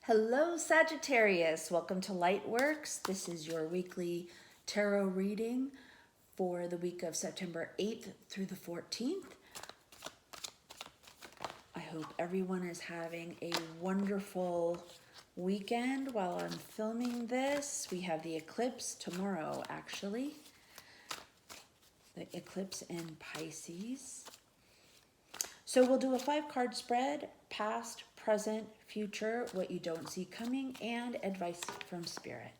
Hello, Sagittarius. Welcome to Lightworks. This is your weekly tarot reading for the week of September 8th through the 14th. I hope everyone is having a wonderful weekend while I'm filming this. We have the eclipse tomorrow, actually. The eclipse in Pisces. So we'll do a 5-card spread, past, present, future, what you don't see coming, and advice from Spirit.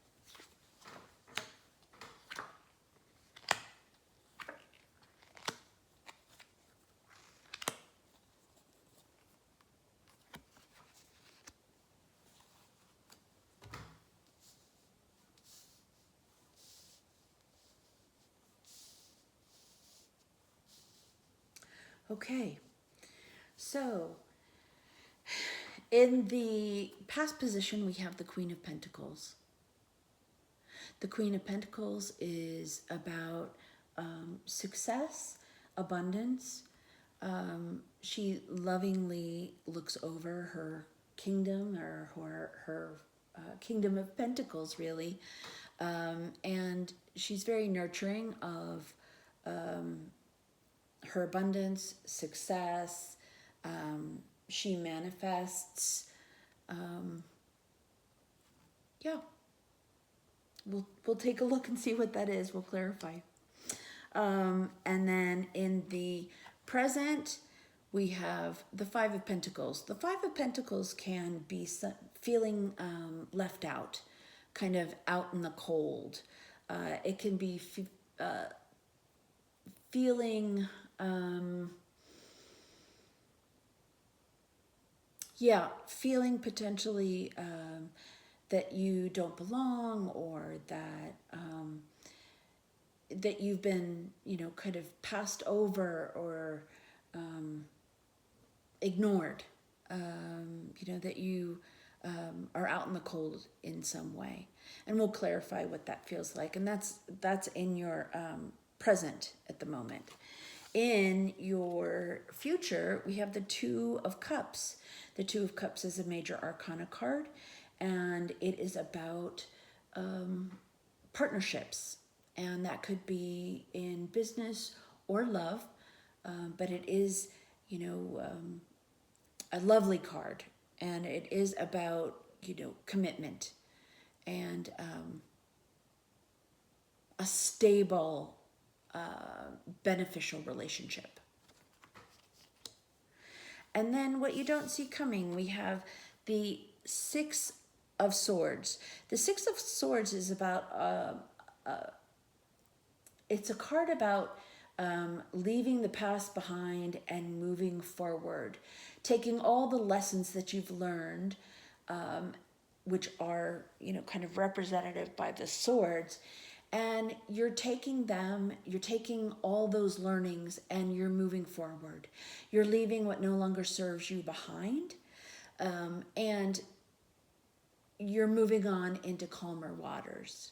Okay, so in the past position, we have the Queen of Pentacles. The Queen of Pentacles is about success, abundance. She lovingly looks over her kingdom or her kingdom of pentacles, really. And she's very nurturing of her abundance, success. She manifests. Yeah. We'll take a look and see what that is. We'll clarify. And then in the present, we have the Five of Pentacles. The Five of Pentacles can be feeling left out, kind of out in the cold. It can be feeling, feeling potentially that you don't belong, or that that you've been, kind of passed over or ignored. That you are out in the cold in some way, and we'll clarify what that feels like. And that's in your present at the moment. In your future, we have the Two of Cups. The Two of Cups is a major arcana card, and it is about partnerships. And that could be in business or love, but it is, a lovely card. And it is about, commitment and a stable, beneficial relationship. And then what you don't see coming, we have the Six of Swords. The Six of Swords is about, it's a card about leaving the past behind and moving forward, taking all the lessons that you've learned, which are, kind of representative by the swords, and you're taking all those learnings, and you're moving forward. You're leaving what no longer serves you behind, and you're moving on into calmer waters.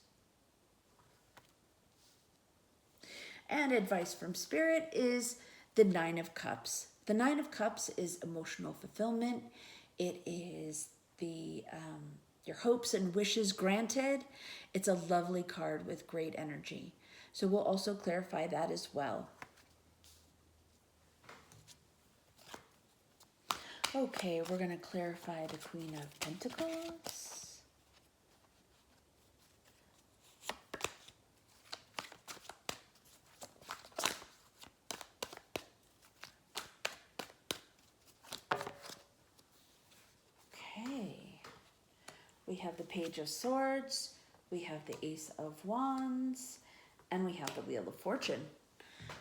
And advice from Spirit is the Nine of Cups. The Nine of Cups is emotional fulfillment. It is the your hopes and wishes granted. It's a lovely card with great energy. So we'll also clarify that as well. Okay, we're going to clarify the Queen of Pentacles. We have the Page of Swords, we have the Ace of Wands, and we have the Wheel of Fortune.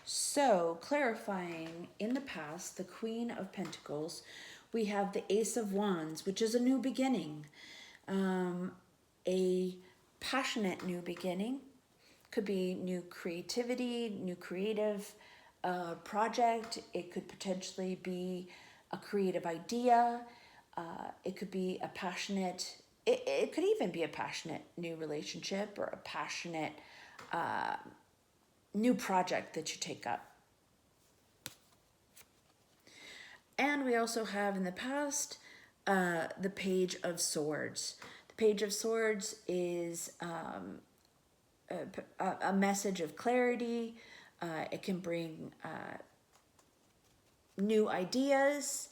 So, clarifying in the past, the Queen of Pentacles, we have the Ace of Wands, which is a new beginning, a passionate new beginning. Could be new creativity, new creative project. It could potentially be a creative idea. It could be a passionate, it could even be a passionate new relationship, or a passionate new project that you take up. And we also have in the past the Page of Swords. The Page of Swords is a message of clarity. It can bring new ideas.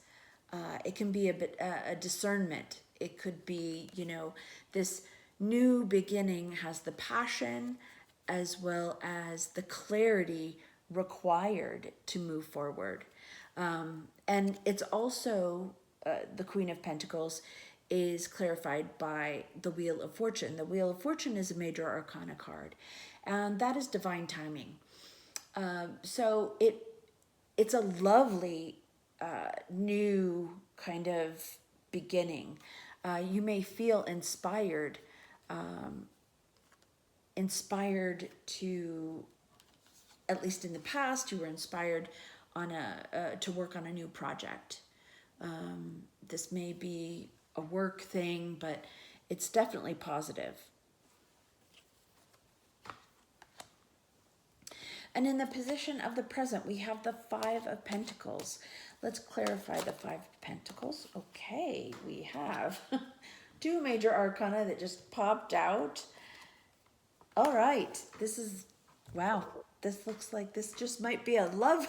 It can be a discernment. It could be, this new beginning has the passion as well as the clarity required to move forward. And it's also the Queen of Pentacles is clarified by the Wheel of Fortune. The Wheel of Fortune is a major arcana card, and that is divine timing. So it's a lovely new kind of beginning. You may feel inspired to, at least in the past, you were inspired on to work on a new project. This may be a work thing, but it's definitely positive. And in the position of the present, we have the Five of Pentacles. Let's clarify the Five of Pentacles. Okay, we have two major arcana that just popped out. All right, this is, wow, this looks like this just might be a love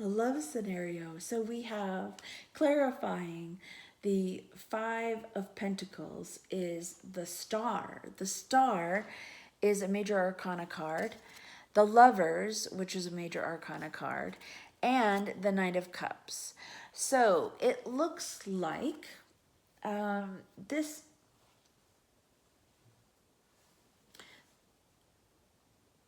a love scenario. So we have clarifying the Five of Pentacles is the Star. The Star is a major arcana card. The Lovers, which is a major arcana card, and the Knight of Cups. So it looks like this.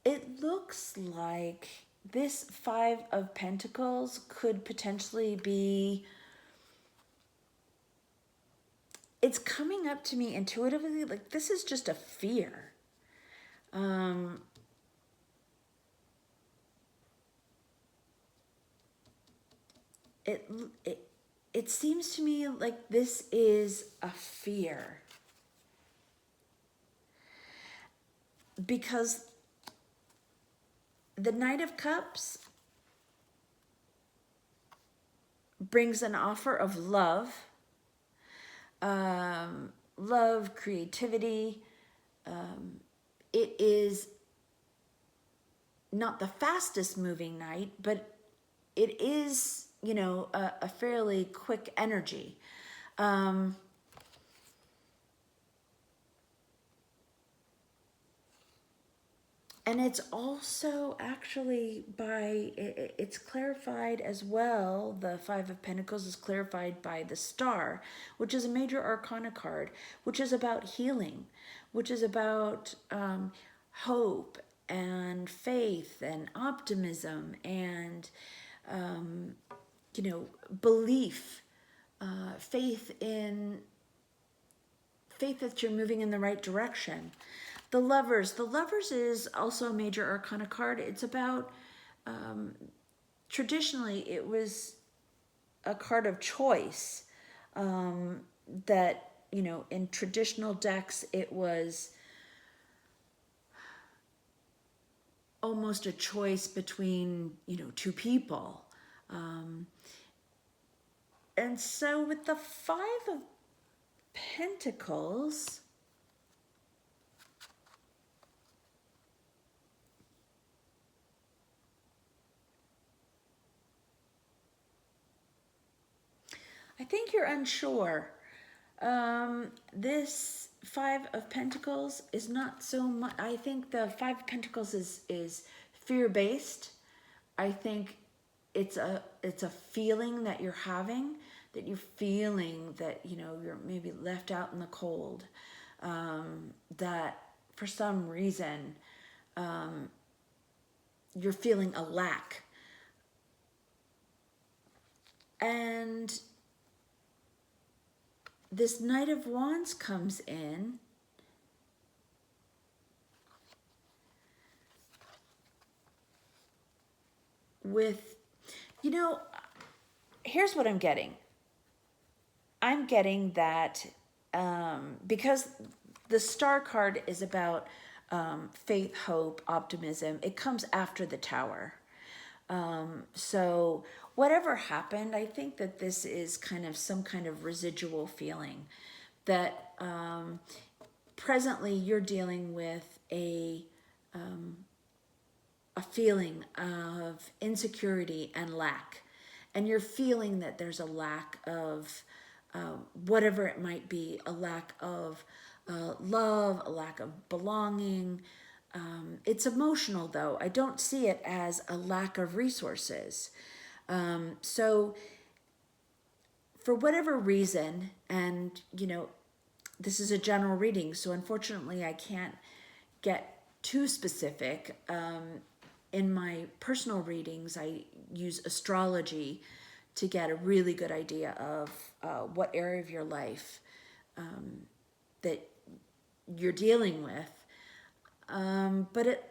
It looks like this Five of Pentacles could potentially be, it's coming up to me intuitively like this is just a fear. It seems to me like this is a fear, because the Knight of Cups brings an offer of love, creativity. It is not the fastest moving knight, but it is, a fairly quick energy. And it's also actually it's clarified as well. The Five of Pentacles is clarified by the Star, which is a major arcana card, which is about healing, which is about hope and faith and optimism and, belief, faith that you're moving in the right direction. The Lovers is also a major arcana card. It's about, traditionally it was a card of choice, that, in traditional decks, it was almost a choice between, two people. And so with the Five of Pentacles, I think you're unsure. This Five of Pentacles is not so much. I think the Five of Pentacles is fear-based. I think it's a feeling that you're having, that you're feeling that, you're maybe left out in the cold, that for some reason you're feeling a lack. And this Knight of Wands comes in with, here's what I'm getting. I'm getting that because the Star card is about faith, hope, optimism. It comes after the Tower. So whatever happened, I think that this is kind of some kind of residual feeling that presently you're dealing with a feeling of insecurity and lack. And you're feeling that there's a lack of whatever it might be, a lack of love, a lack of belonging. It's emotional though. I don't see it as a lack of resources. So for whatever reason, and this is a general reading, so unfortunately I can't get too specific. In my personal readings, I use astrology to get a really good idea of what area of your life that you're dealing with. But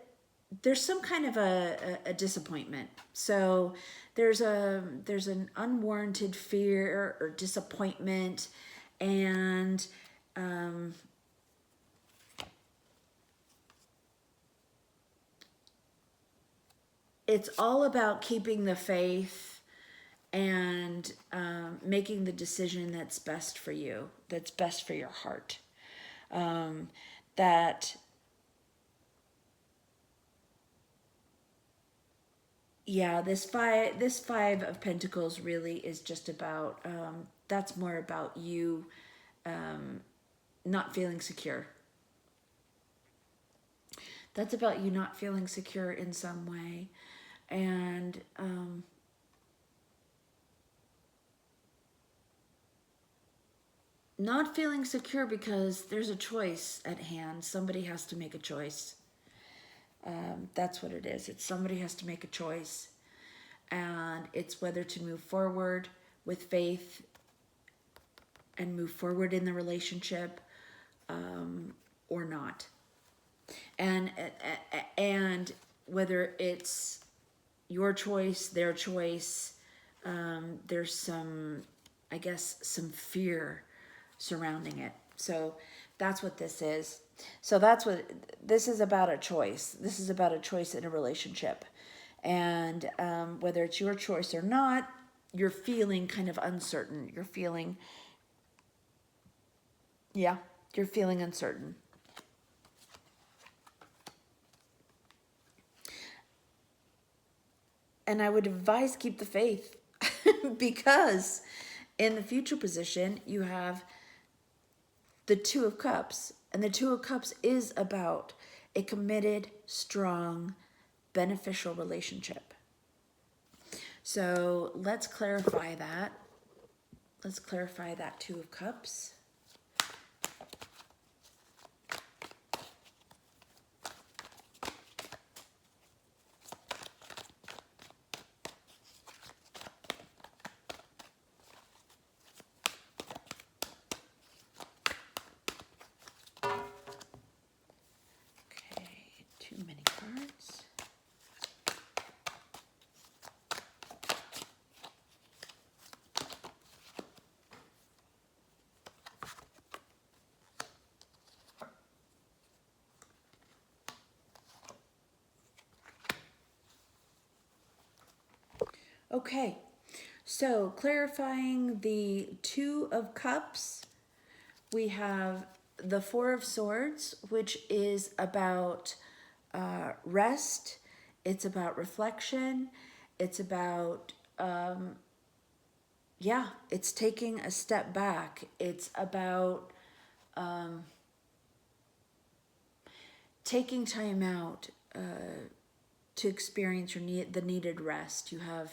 there's some kind of a disappointment. So there's an unwarranted fear or disappointment, and it's all about keeping the faith and making the decision that's best for you, that's best for your heart. That yeah, this five of Pentacles really is just about that's more about you not feeling secure. That's about you not feeling secure in some way. And not feeling secure because there's a choice at hand. Somebody has to make a choice. That's what it is. It's somebody has to make a choice. And it's whether to move forward with faith and move forward in the relationship or not. And whether it's your choice, their choice, there's some, I guess, some fear surrounding it. So that's what this is. So that's what this is about, a choice. This is about a choice in a relationship. And whether it's your choice or not, you're feeling kind of uncertain. You're feeling uncertain. And I would advise keep the faith because in the future position, you have the Two of Cups. And the Two of Cups is about a committed, strong, beneficial relationship. So let's clarify that. Let's clarify that Two of Cups. Too many cards. Okay, so clarifying the Two of Cups, we have the Four of Swords, which is about rest. It's about reflection. It's about, it's taking a step back. It's about taking time out to experience the needed rest. You have,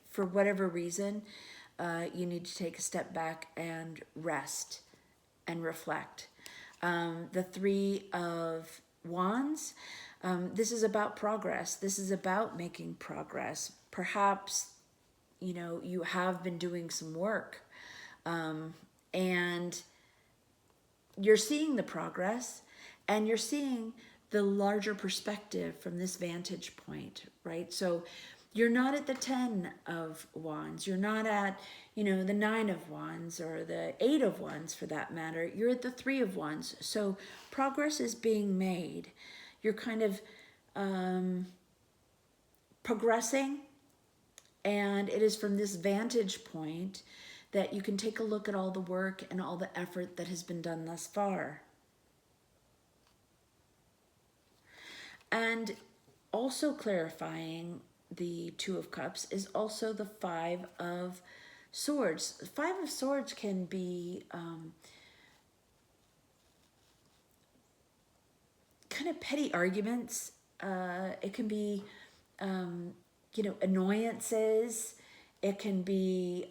for whatever reason, you need to take a step back and rest and reflect. The Three of Wands, this is about progress. This is about making progress. Perhaps, you have been doing some work and you're seeing the progress and you're seeing the larger perspective from this vantage point, right? So you're not at the 10 of Wands. You're not at, the 9 of Wands or the 8 of Wands for that matter. You're at the 3 of Wands. So progress is being made. You're kind of progressing And it is from this vantage point that you can take a look at all the work and all the effort that has been done thus far. And also clarifying the Two of Cups is also the Five of Swords. Five of Swords can be kind of petty arguments. It can be, annoyances. It can be,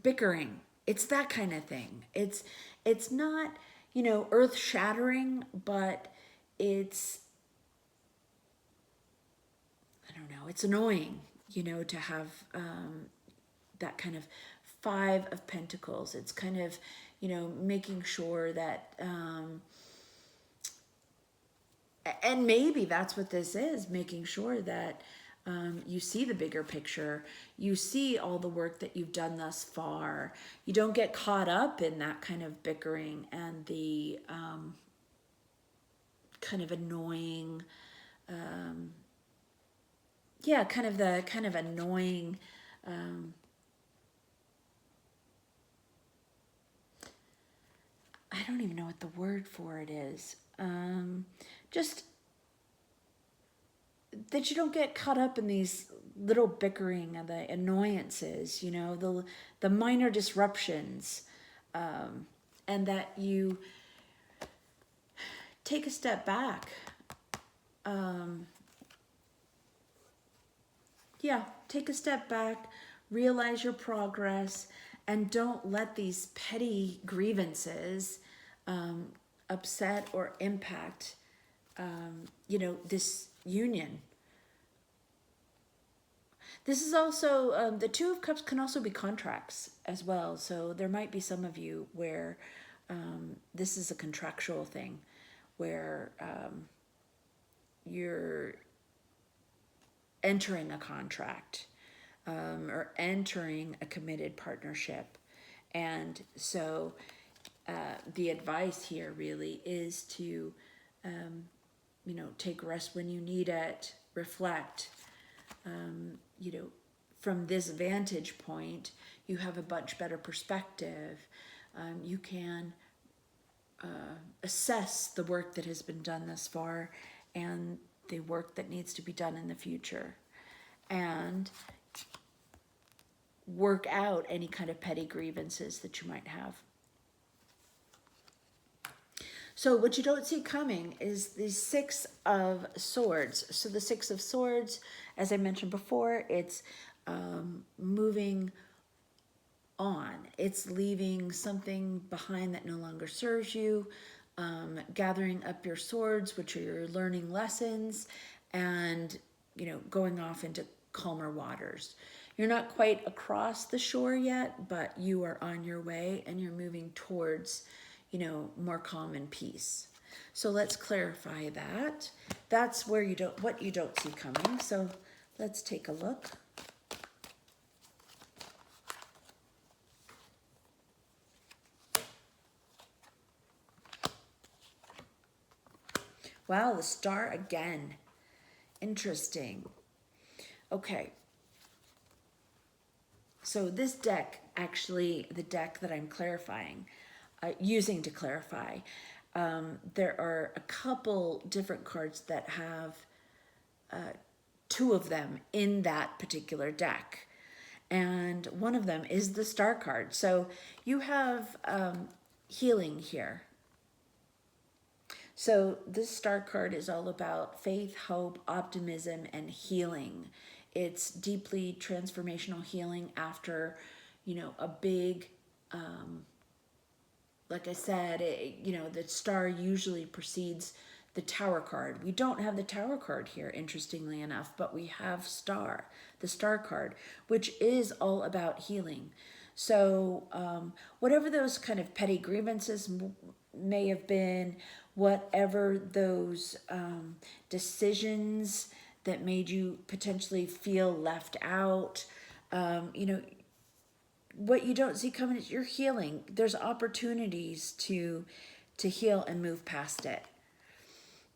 bickering. It's that kind of thing. It's not, earth shattering, but it's, I don't know, it's annoying, to have that kind of Five of Pentacles. It's kind of, making sure that, and maybe that's what this is, making sure that you see the bigger picture. You see all the work that you've done thus far. You don't get caught up in that kind of bickering and the kind of annoying, kind of annoying, I don't even know what the word for it is. Just that you don't get caught up in these little bickering and the annoyances, the minor disruptions, and that you take a step back. Take a step back, realize your progress, and don't let these petty grievances upset or impact, this union. This is also, the Two of Cups can also be contracts as well. So there might be some of you where this is a contractual thing, where you're entering a contract or entering a committed partnership. And so the advice here really is to, take rest when you need it, reflect. From this vantage point, you have a much better perspective. You can assess the work that has been done thus far and the work that needs to be done in the future, and work out any kind of petty grievances that you might have. So what you don't see coming is the Six of Swords. So the Six of Swords, as I mentioned before, it's moving on. It's leaving something behind that no longer serves you, gathering up your swords, which are your learning lessons, and, going off into calmer waters. You're not quite across the shore yet, but you are on your way and you're moving towards, more calm and peace. So let's clarify that. That's where what you don't see coming. So let's take a look. Wow, the Star again. Interesting. Okay. So this deck, actually, the deck that I'm clarifying, using to clarify, there are a couple different cards that have two of them in that particular deck. And one of them is the Star card. So you have healing here. So this Star card is all about faith, hope, optimism, and healing. It's deeply transformational healing after, a big, like I said, the Star usually precedes the Tower card. We don't have the Tower card here, interestingly enough, but we have the Star card, which is all about healing. So whatever those kind of petty grievances may have been, whatever those decisions that made you potentially feel left out, what you don't see coming is your healing. There's opportunities to to heal and move past it.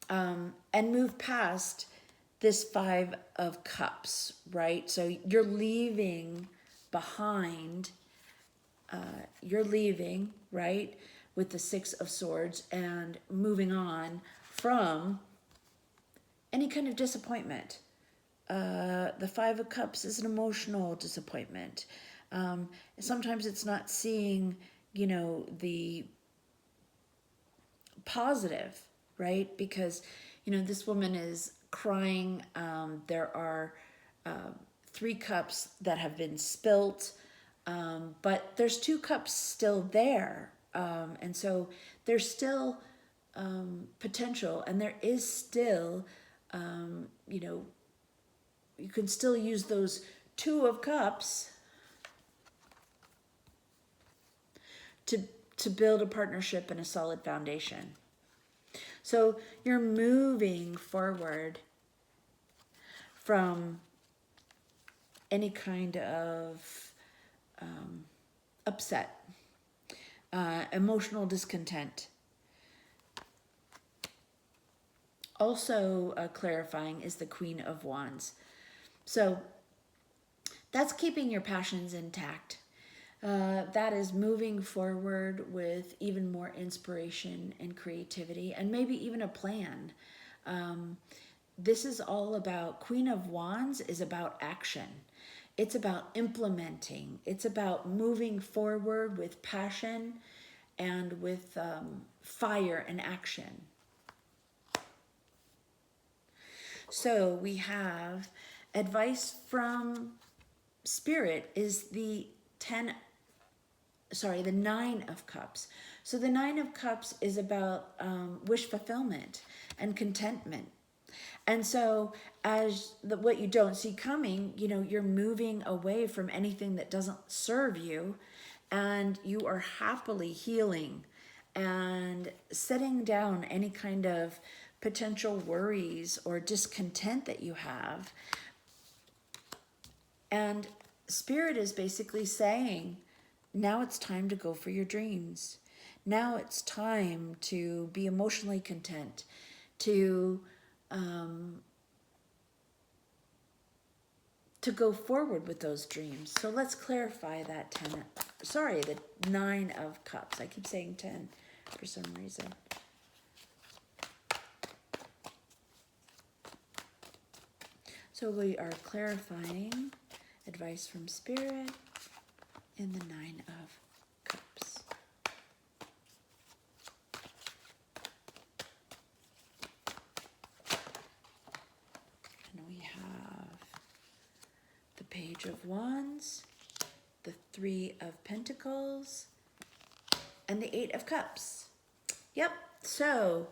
And move past this Five of Cups, right? So you're leaving behind, right, with the Six of Swords, and moving on from any kind of disappointment. The Five of Cups is an emotional disappointment. Sometimes it's not seeing, the positive, right? Because, this woman is crying. There are 3 cups that have been spilt, but there's 2 cups still there. And so there's still potential, and there is still, you can still use those 2 of cups to build a partnership and a solid foundation. So you're moving forward from any kind of upset, emotional discontent. Also clarifying is the Queen of Wands. So that's keeping your passions intact. That is moving forward with even more inspiration and creativity, and maybe even a plan. This is all about, Queen of Wands is about action. It's about implementing. It's about moving forward with passion and with fire and action. So we have advice from Spirit is the 9 of Cups. So the 9 of Cups is about wish fulfillment and contentment. And so as what you don't see coming, you're moving away from anything that doesn't serve you, and you are happily healing and setting down any kind of potential worries or discontent that you have. And Spirit is basically saying, now it's time to go for your dreams. Now it's time to be emotionally content, to go forward with those dreams. So let's clarify that the 9 of Cups. I keep saying 10 for some reason. So we are clarifying advice from Spirit in the 9 of Cups. And we have the Page of Wands, the 3 of Pentacles, and the 8 of Cups. Yep. So,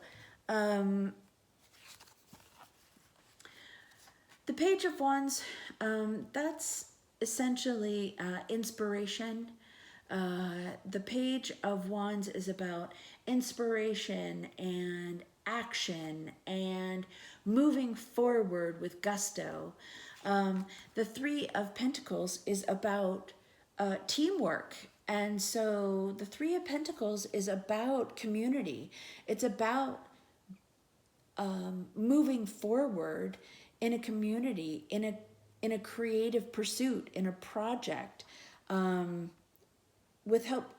the Page of Wands, that's essentially inspiration. The Page of Wands is about inspiration and action and moving forward with gusto. The 3 of Pentacles is about teamwork. And so the 3 of Pentacles is about community. It's about moving forward in a community, in a creative pursuit, in a project, with help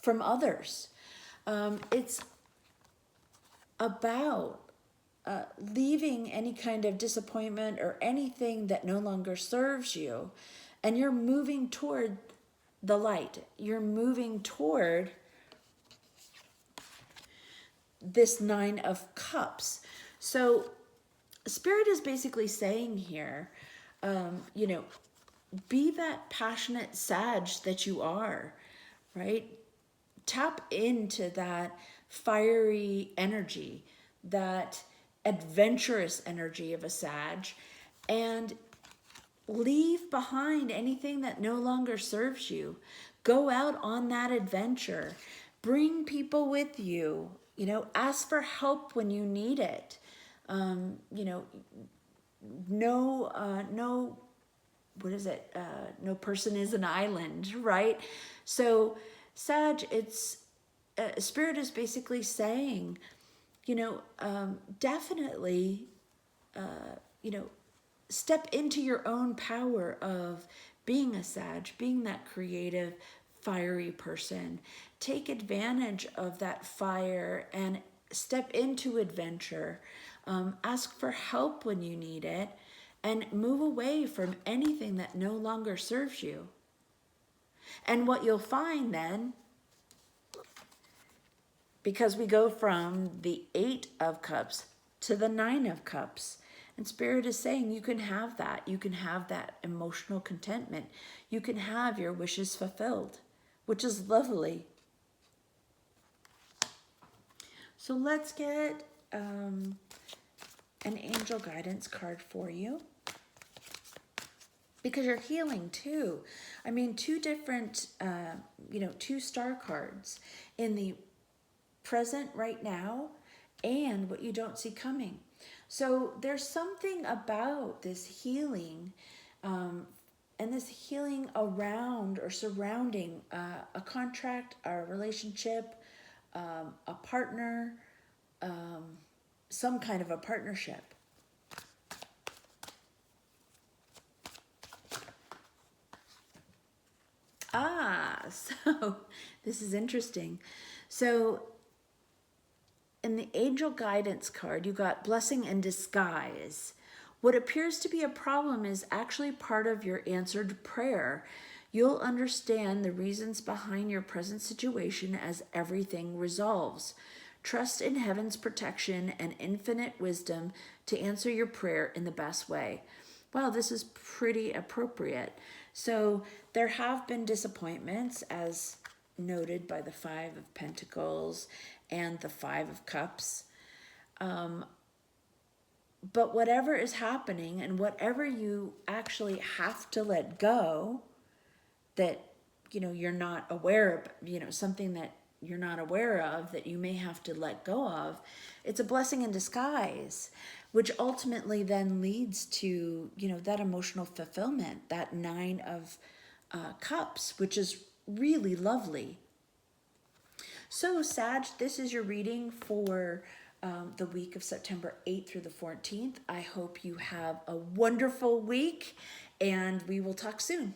from others. It's about leaving any kind of disappointment or anything that no longer serves you, and you're moving toward the light. You're moving toward this 9 of Cups. So Spirit is basically saying here, be that passionate Sag that you are, right? Tap into that fiery energy, that adventurous energy of a Sag, and leave behind anything that no longer serves you. Go out on that adventure. Bring people with you. Ask for help when you need it. No person is an island, right? So Sag, it's Spirit is basically saying, definitely, you know, step into your own power of being a Sag, being that creative, fiery person. Take advantage of that fire and step into adventure. Ask for help when you need it and move away from anything that no longer serves you. And what you'll find then, because we go from the 8 of Cups to the 9 of Cups, and Spirit is saying you can have that. You can have that emotional contentment. You can have your wishes fulfilled, which is lovely. So let's get an angel guidance card for you, because you're healing too. I mean, 2 different, 2 star cards in the present right now and what you don't see coming. So there's something about this healing and this healing around or surrounding a contract, a relationship, a partner, some kind of a partnership. So this is interesting. So in the angel guidance card, you got blessing in disguise. What appears to be a problem is actually part of your answered prayer. You'll understand the reasons behind your present situation as everything resolves. Trust in heaven's protection and infinite wisdom to answer your prayer in the best way. Wow, this is pretty appropriate. So there have been disappointments, as noted by the 5 of Pentacles and the 5 of Cups. But whatever is happening and whatever you actually have to let go that, you're not aware of, something that you're not aware of that you may have to let go of, it's a blessing in disguise, which ultimately then leads to, that emotional fulfillment, that 9 of Cups, which is really lovely. So, Sag, this is your reading for the week of September 8th through the 14th. I hope you have a wonderful week, and we will talk soon.